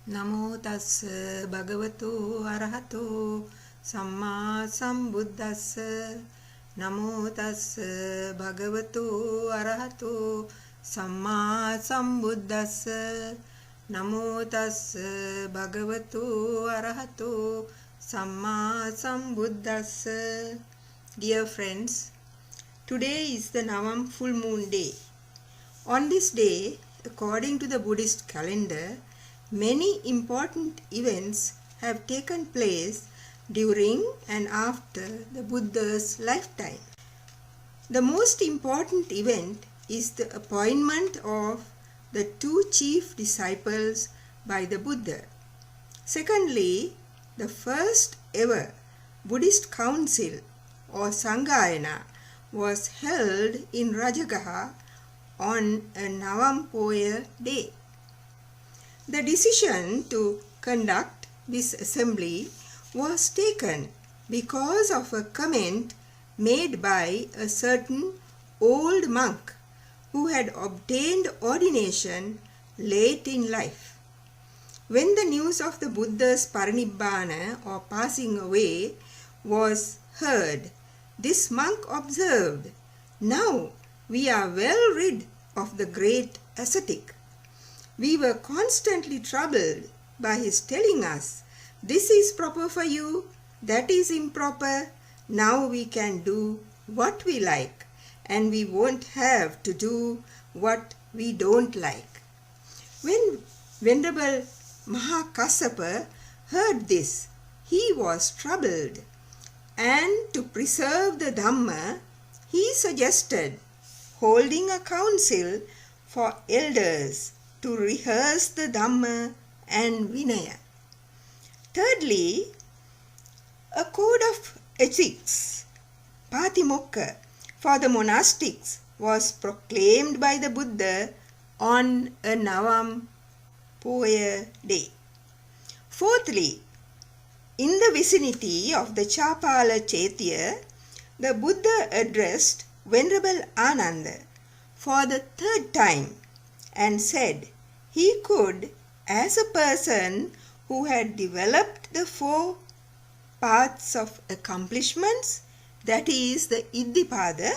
Namo tassa bhagavato arahato samma sambuddhassa. Namo tassa bhagavato arahato samma sambuddhassa. Namo tassa bhagavato arahato samma sambuddhassa. Dear friends, today is the Navam full moon day. On this day, according to the Buddhist calendar, many important events have taken place during and after the Buddha's lifetime. The most important event is the appointment of the two chief disciples by the Buddha. Secondly, the first ever Buddhist council or Sanghayana was held in Rajagaha on a Navam Poya day. The decision to conduct this assembly was taken because of a comment made by a certain old monk who had obtained ordination late in life. When the news of the Buddha's parinibbana or passing away was heard, this monk observed, "Now we are well rid of the great ascetic. We were constantly troubled by his telling us, this is proper for you, that is improper. Now we can do what we like and we won't have to do what we don't like." When Venerable Mahakassapa heard this, he was troubled, and to preserve the Dhamma, he suggested holding a council for elders to rehearse the Dhamma and Vinaya. Thirdly, a code of ethics, Patimokka, for the monastics was proclaimed by the Buddha on a Navam Poya day. Fourthly, in the vicinity of the Chapala Chaitya, the Buddha addressed Venerable Ananda for the third time and said he could, as a person who had developed the four paths of accomplishments, that is the Iddhipada,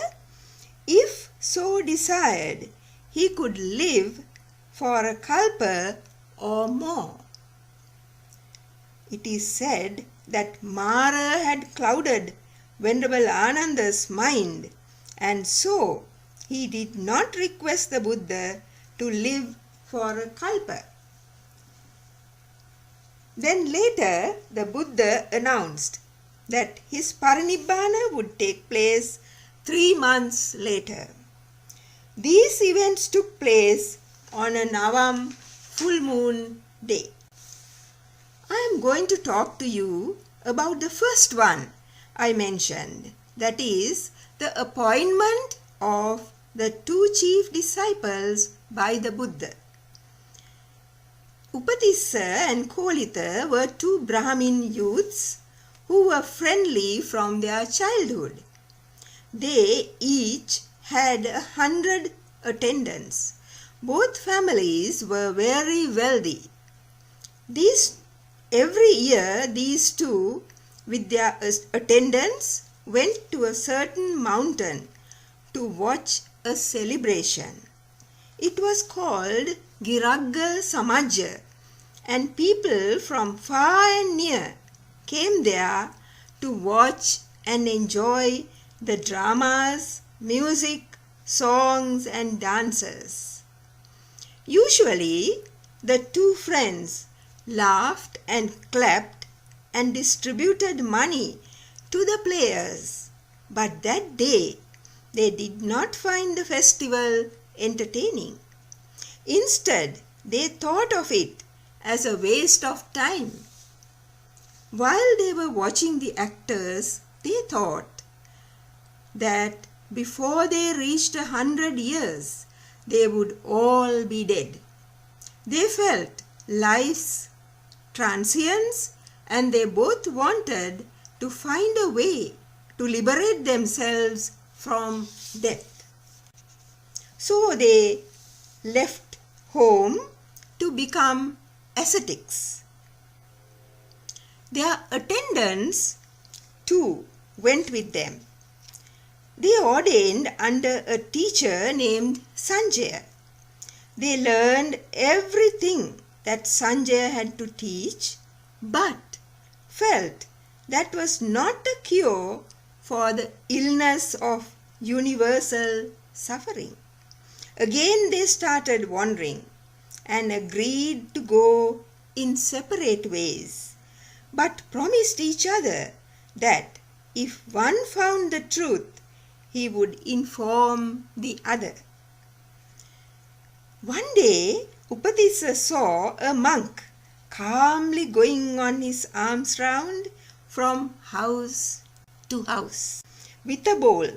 if so desired, he could live for a kalpa or more. It is said that Mara had clouded Venerable Ananda's mind, and so he did not request the Buddha to live for a kalpa. Then later the Buddha announced that his parinibbana would take place 3 months later. These events took place on a Navam full moon day. I am going to talk to you about the first one I mentioned, that is the appointment of the two chief disciples by the Buddha. Upatissa and Kolita were two Brahmin youths who were friendly from their childhood. They each had 100 attendants. Both families were very wealthy. Every year these two, with their attendants, went to a certain mountain to watch a celebration. It was called Giragga Samaja, and people from far and near came there to watch and enjoy the dramas, music, songs and dances. Usually the two friends laughed and clapped and distributed money to the players, but that day they did not find the festival entertaining. Instead, they thought of it as a waste of time. While they were watching the actors, they thought that before they reached 100 years, they would all be dead. They felt life's transience, and they both wanted to find a way to liberate themselves from death. So they left home to become ascetics. Their attendants too went with them. They ordained under a teacher named Sanjaya. They learned everything that Sanjaya had to teach, but felt that was not a cure for the illness of universal suffering. Again they started wandering and agreed to go in separate ways, but promised each other that if one found the truth, he would inform the other. One day, Upatissa saw a monk calmly going on his arms round from house to house with a bowl.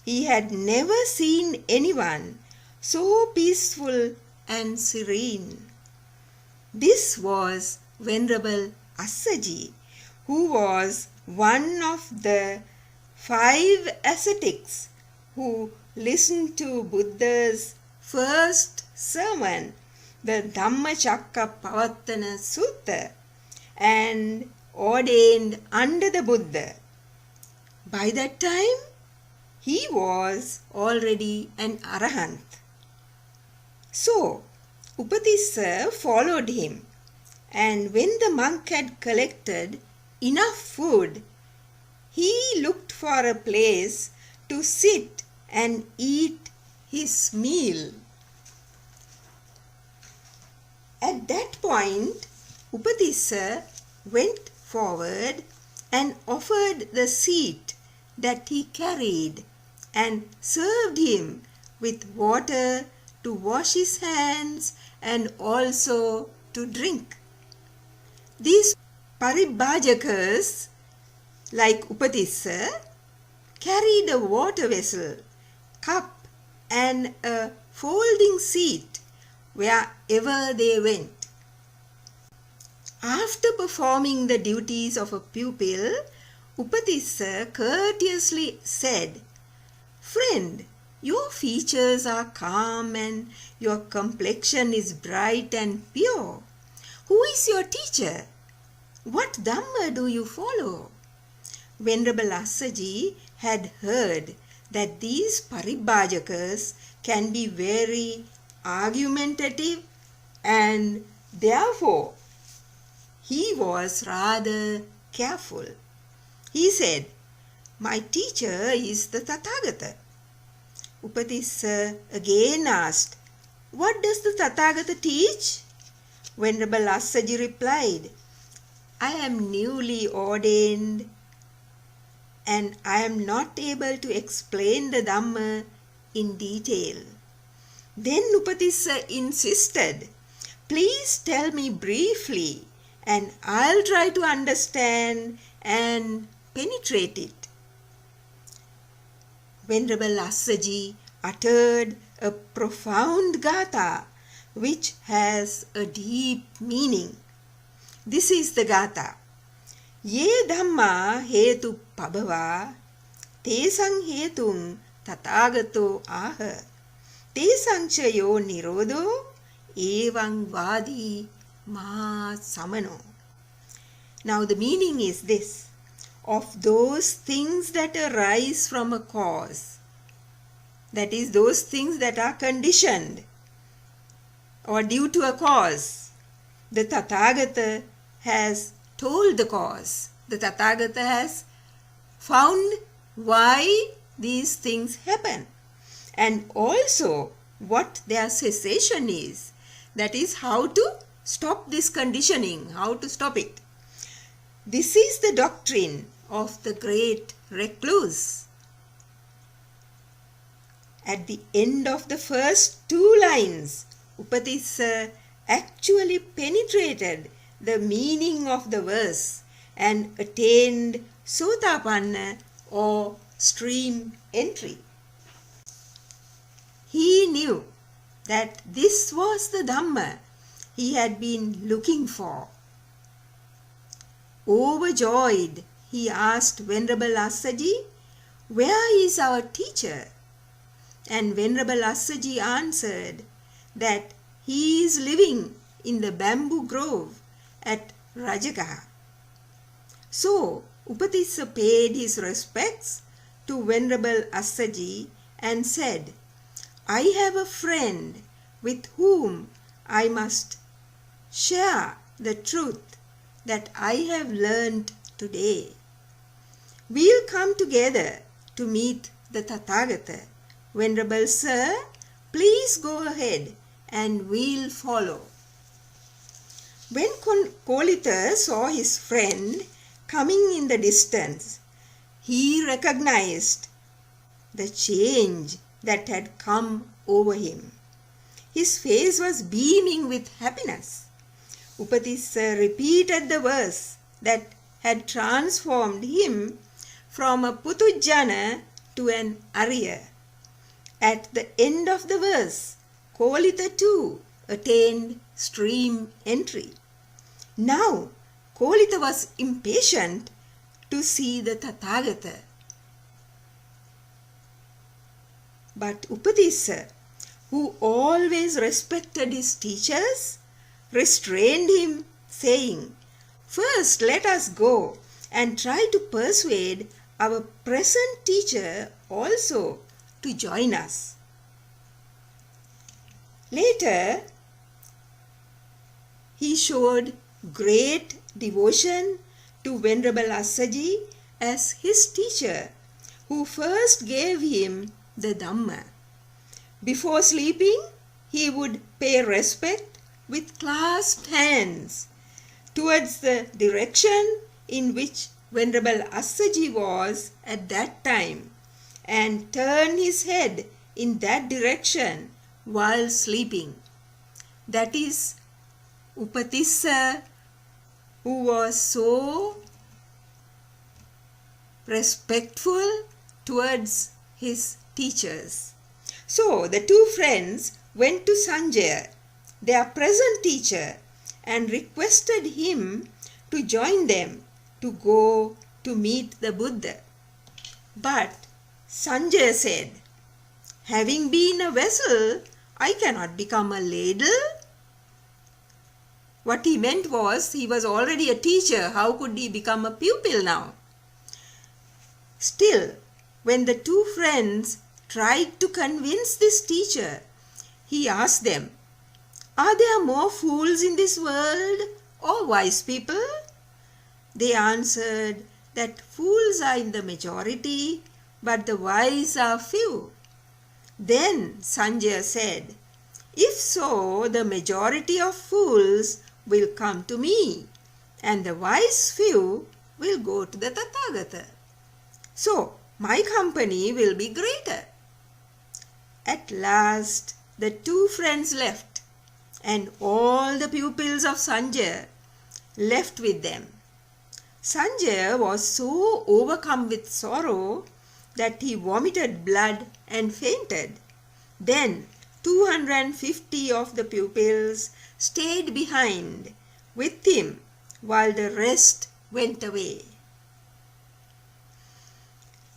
He had never seen anyone so peaceful and serene. This was Venerable Assaji, who was one of the 5 ascetics who listened to Buddha's first sermon, the Dhammacakkappavattana Sutta, and ordained under the Buddha. By that time, he was already an arahant. So, Upatissa followed him, and when the monk had collected enough food, he looked for a place to sit and eat his meal. At that point, Upatissa went forward and offered the seat that he carried and served him with water to wash his hands and also to drink. These paribhajakas, like Upatissa, carried a water vessel, cup and a folding seat wherever they went. After performing the duties of a pupil, Upatissa courteously said, "Friend, your features are calm and your complexion is bright and pure. Who is your teacher? What Dhamma do you follow?" Venerable Assaji had heard that these paribhajakas can be very argumentative, and therefore he was rather careful. He said, "My teacher is the Tathagata." Upatissa again asked, "What does the Tathagata teach?" Venerable Assaji replied, "I am newly ordained and I am not able to explain the Dhamma in detail." Then Upatissa insisted, "Please tell me briefly and I'll try to understand and penetrate it." Venerable Assaji uttered a profound gatha which has a deep meaning. This is the gatha. Ye Dhamma hetu pabhava tesang hetung tathagato aha tesang chayo nirodho evang vadi ma samano. Now the meaning is this: of those things that arise from a cause, that is, those things that are conditioned or due to a cause, the Tathagata has told the cause. The Tathagata has found why these things happen and also what their cessation is. That is, how to stop this conditioning, how to stop it. This is the doctrine of the great recluse. At the end of the first 2 lines, Upatissa actually penetrated the meaning of the verse and attained Sotapanna or stream entry. He knew that this was the Dhamma he had been looking for. Overjoyed, he asked Venerable Assaji, "Where is our teacher?" And Venerable Assaji answered that he is living in the bamboo grove at Rajagaha. So Upatissa paid his respects to Venerable Assaji and said, "I have a friend with whom I must share the truth that I have learned today. We'll come together to meet the Tathagata. Venerable Sir, please go ahead and we'll follow." When Kolita saw his friend coming in the distance, he recognized the change that had come over him. His face was beaming with happiness. Upatissa repeated the verse that had transformed him from a Putujjana to an Ayya. At the end of the verse, Kolita too attained stream entry. Now, Kolita was impatient to see the Tathagata. But Upatissa, who always respected his teachers, restrained him, saying, "First let us go and try to persuade our present teacher also to join us." Later, he showed great devotion to Venerable Assaji as his teacher, who first gave him the Dhamma. Before sleeping, he would pay respect with clasped hands towards the direction in which Venerable Assaji was at that time, and turn his head in that direction while sleeping. That is, Upatissa, who was so respectful towards his teachers. So the two friends went to Sanjaya, their present teacher, and requested him to join them to go to meet the Buddha. But Sanjaya said, "Having been a vessel, I cannot become a ladle." What he meant was, he was already a teacher. How could he become a pupil now? Still, when the two friends tried to convince this teacher, he asked them, "Are there more fools in this world or wise people?" They answered that fools are in the majority, but the wise are few. Then Sanjaya said, "If so, the majority of fools will come to me, and the wise few will go to the Tathagata. So my company will be greater." At last the two friends left, and all the pupils of Sanjaya left with them. Sanjaya was so overcome with sorrow that he vomited blood and fainted. Then 250 of the pupils stayed behind with him while the rest went away.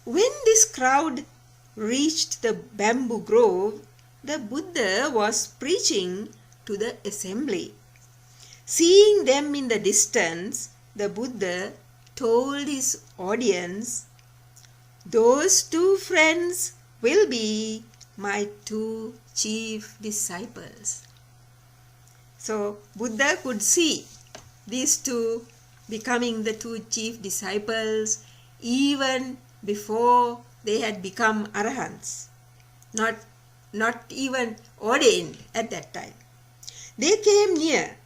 When this crowd reached the bamboo grove, the Buddha was preaching to the assembly. Seeing them in the distance, the Buddha told his audience, "Those two friends will be my two chief disciples." So Buddha could see these two becoming the two chief disciples even before they had become arahants, not even ordained at that time. They came near,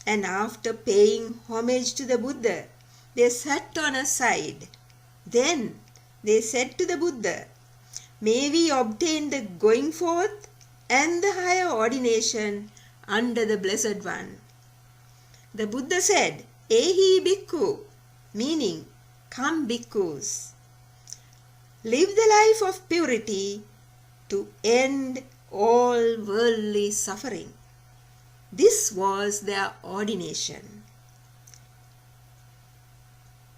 and after paying homage to the Buddha, they sat on a side. Then they said to the Buddha, "May we obtain the going forth and the higher ordination under the Blessed One." The Buddha said, "Ehi bhikkhu," meaning, "Come bhikkhus. Live the life of purity to end all worldly suffering." This was their ordination.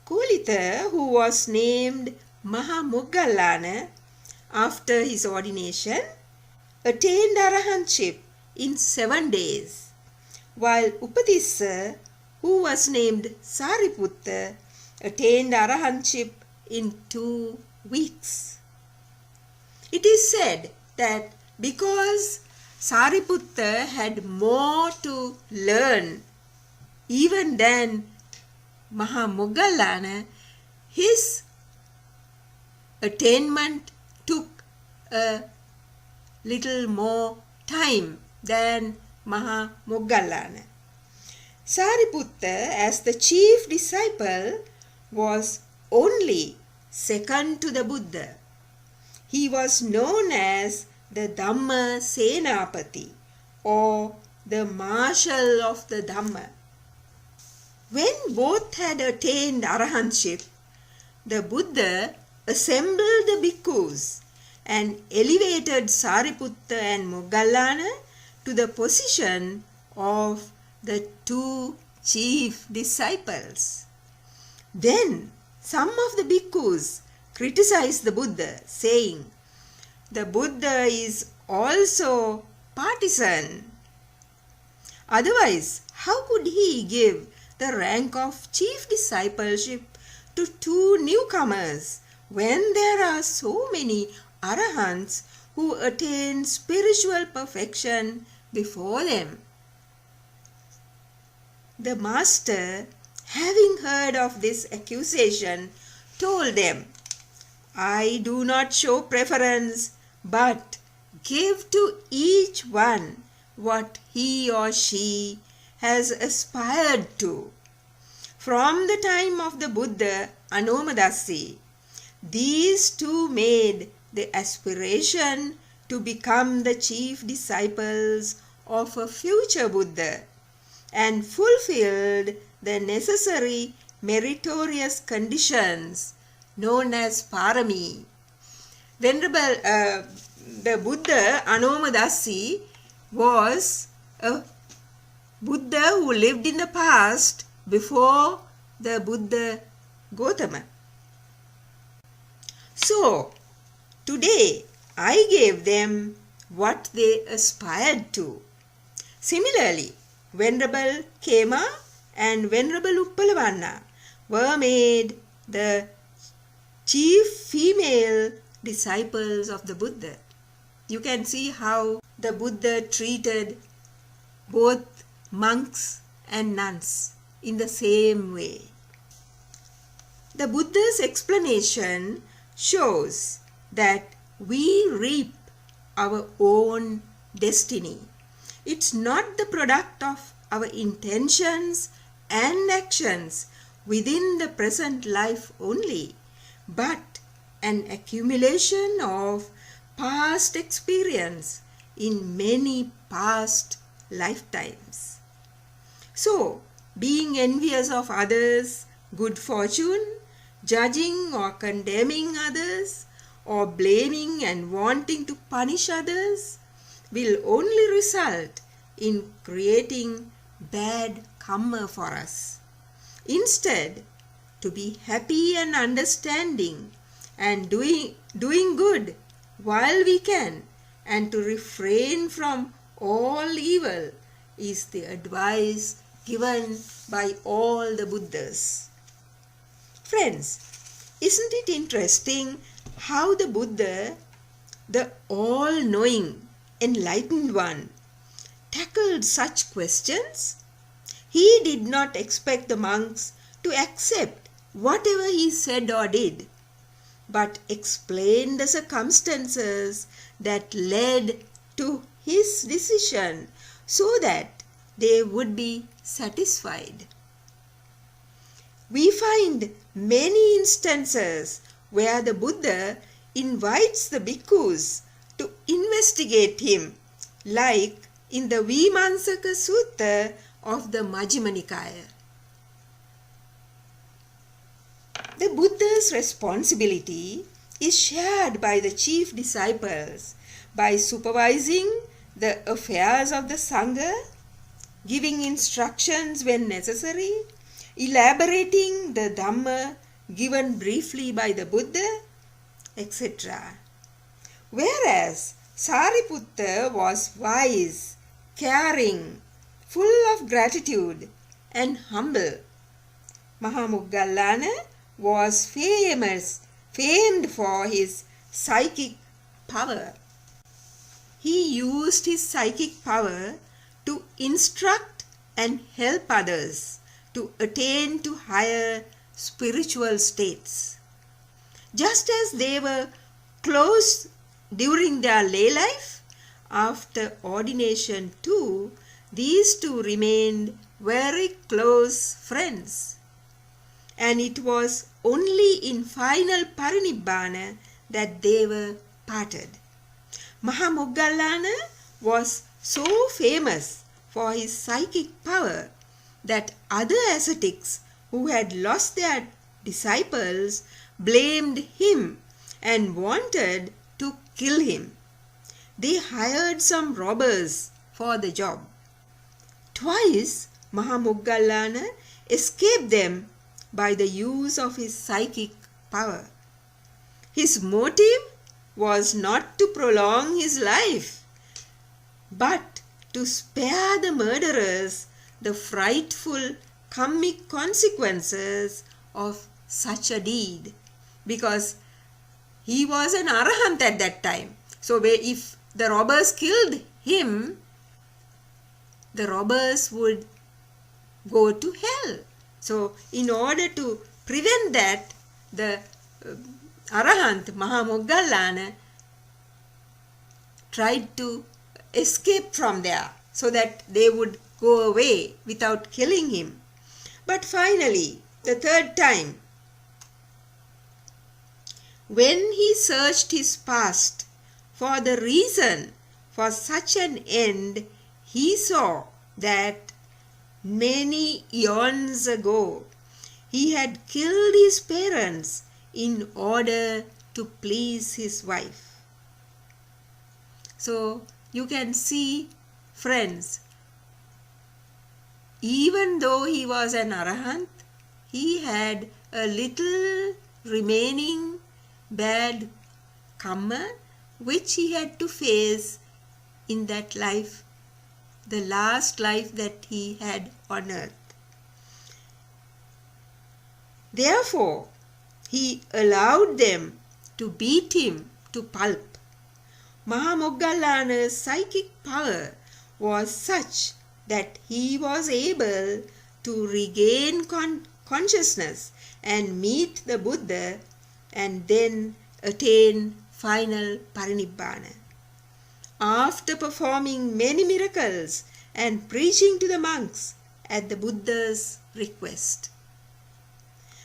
Kolita, who was named Mahamoggallana after his ordination, attained arahantship in 7 days. while Upadissa, who was named Sariputta, attained arahantship in 2 weeks. It is said that because Sariputta had more to learn even than Mahamoggallana, his attainment took a little more time than Mahamoggallana. Sariputta, as the chief disciple, was only second to the Buddha. He was known as the Dhamma Senapati, or the marshal of the Dhamma. When both had attained arahantship, the Buddha assembled the bhikkhus and elevated Sariputta and Moggallana to the position of the 2 chief disciples. Then some of the bhikkhus criticized the Buddha, saying, "The Buddha is also partisan. Otherwise, how could he give the rank of chief discipleship to 2 newcomers when there are so many arahants who attain spiritual perfection before them?" The master, having heard of this accusation, told them, "I do not show preference, but give to each one what he or she has aspired to. From the time of the Buddha Anomadasi, these 2 made the aspiration to become the chief disciples of a future Buddha and fulfilled the necessary meritorious conditions known as parami." Venerable the Buddha Anomadasi was a Buddha who lived in the past before the Buddha Gautama. So, today I gave them what they aspired to. Similarly, Venerable Kema and Venerable Uppalavanna were made the chief female disciples of the Buddha. You can see how the Buddha treated both monks and nuns in the same way. The Buddha's explanation shows that we reap our own destiny. It's not the product of our intentions and actions within the present life only, but an accumulation of past experience in many past lifetimes. So, being envious of others' good fortune, judging or condemning others, or blaming and wanting to punish others will only result in creating bad karma for us. Instead, to be happy and understanding and doing good while we can, and to refrain from all evil is the advice given by all the Buddhas. Friends, isn't it interesting how the Buddha, the all-knowing, enlightened one, tackled such questions? He did not expect the monks to accept whatever he said or did, but explained the circumstances that led to his decision so that they would be satisfied. We find many instances where the Buddha invites the bhikkhus to investigate him, like in the Vimansaka Sutta of the Majjhima Nikaya. The Buddha's responsibility is shared by the chief disciples by supervising the affairs of the Sangha, giving instructions when necessary, elaborating the Dhamma given briefly by the Buddha, etc. Whereas Sariputta was wise, caring, full of gratitude and humble. Mahamoggallana was famed for his psychic power. He used his psychic power to instruct and help others to attain to higher spiritual states. Just as they were close during their lay life, after ordination too, these two remained very close friends. And it was only in final parinibbana that they were parted. Mahamoggallana was so famous for his psychic power that other ascetics who had lost their disciples blamed him and wanted to kill him. They hired some robbers for the job. Twice Mahamoggallana escaped them by the use of his psychic power. His motive was not to prolong his life, but to spare the murderers the frightful karmic consequences of such a deed, because he was an arahant at that time. So if the robbers killed him, the robbers would go to hell. So in order to prevent that, the arahant Mahamoggallana tried to escape from there so that they would go away without killing him. But finally, the third time, when he searched his past for the reason for such an end, he saw that many eons ago he had killed his parents in order to please his wife. So you can see, friends, even though he was an arahant, he had a little remaining bad karma which he had to face in that life, the last life that he had on earth. Therefore, he allowed them to beat him to pulp. Mahamoggallana's psychic power was such that he was able to regain consciousness and meet the Buddha and then attain final parinibbana. After performing many miracles and preaching to the monks at the Buddha's request,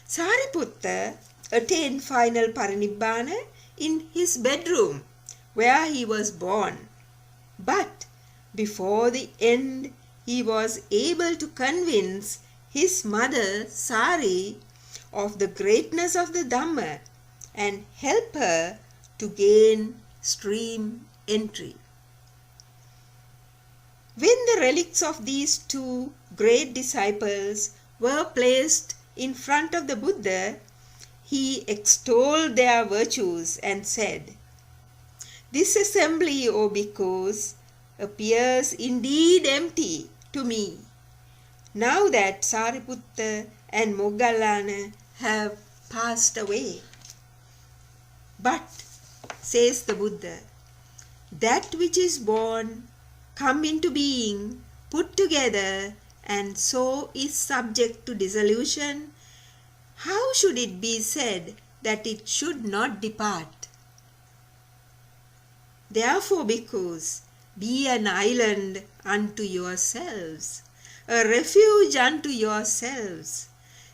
Sariputta attained final parinibbana in his bedroom where he was born. But before the end, he was able to convince his mother Sari of the greatness of the Dhamma and help her to gain stream entry. When the relics of these two great disciples were placed in front of the Buddha, he extolled their virtues and said, "This assembly, O bhikkhus, appears indeed empty to me, now that Sariputta and Moggallana have passed away. But," says the Buddha, "that which is born, come into being, put together, and so is subject to dissolution, how should it be said that it should not depart? Therefore, bhikkhus, be an island unto yourselves, a refuge unto yourselves,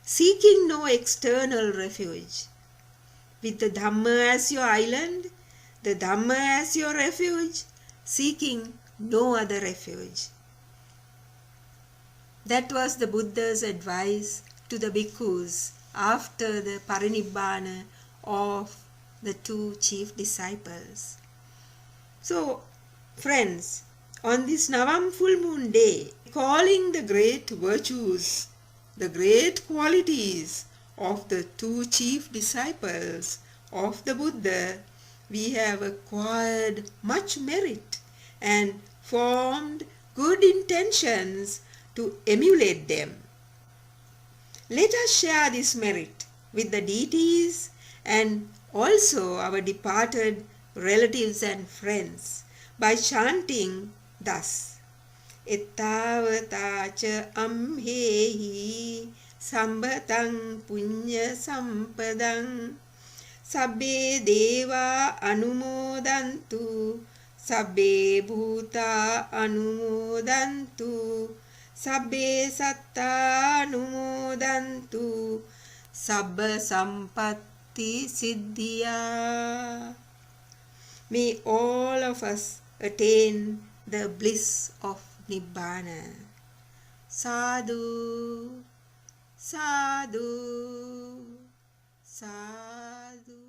seeking no external refuge. With the Dhamma as your island, the Dhamma as your refuge, seeking no other refuge." That was the Buddha's advice to the bhikkhus after the parinibbana of the two chief disciples. So, friends, on this Navam full moon day, calling the great virtues, the great qualities of the two chief disciples of the Buddha, we have acquired much merit and formed good intentions to emulate them. Let us share this merit with the deities and also our departed relatives and friends by chanting thus. Ettavatacha amhehi sambhatang punya sampadang sabbe deva anumodantu sabbe bhuta anumodantu sabbe satta anumodantu sabba sampatti siddhya. May all of us attain the bliss of Nibbana. Sadhu, sadhu, sadhu.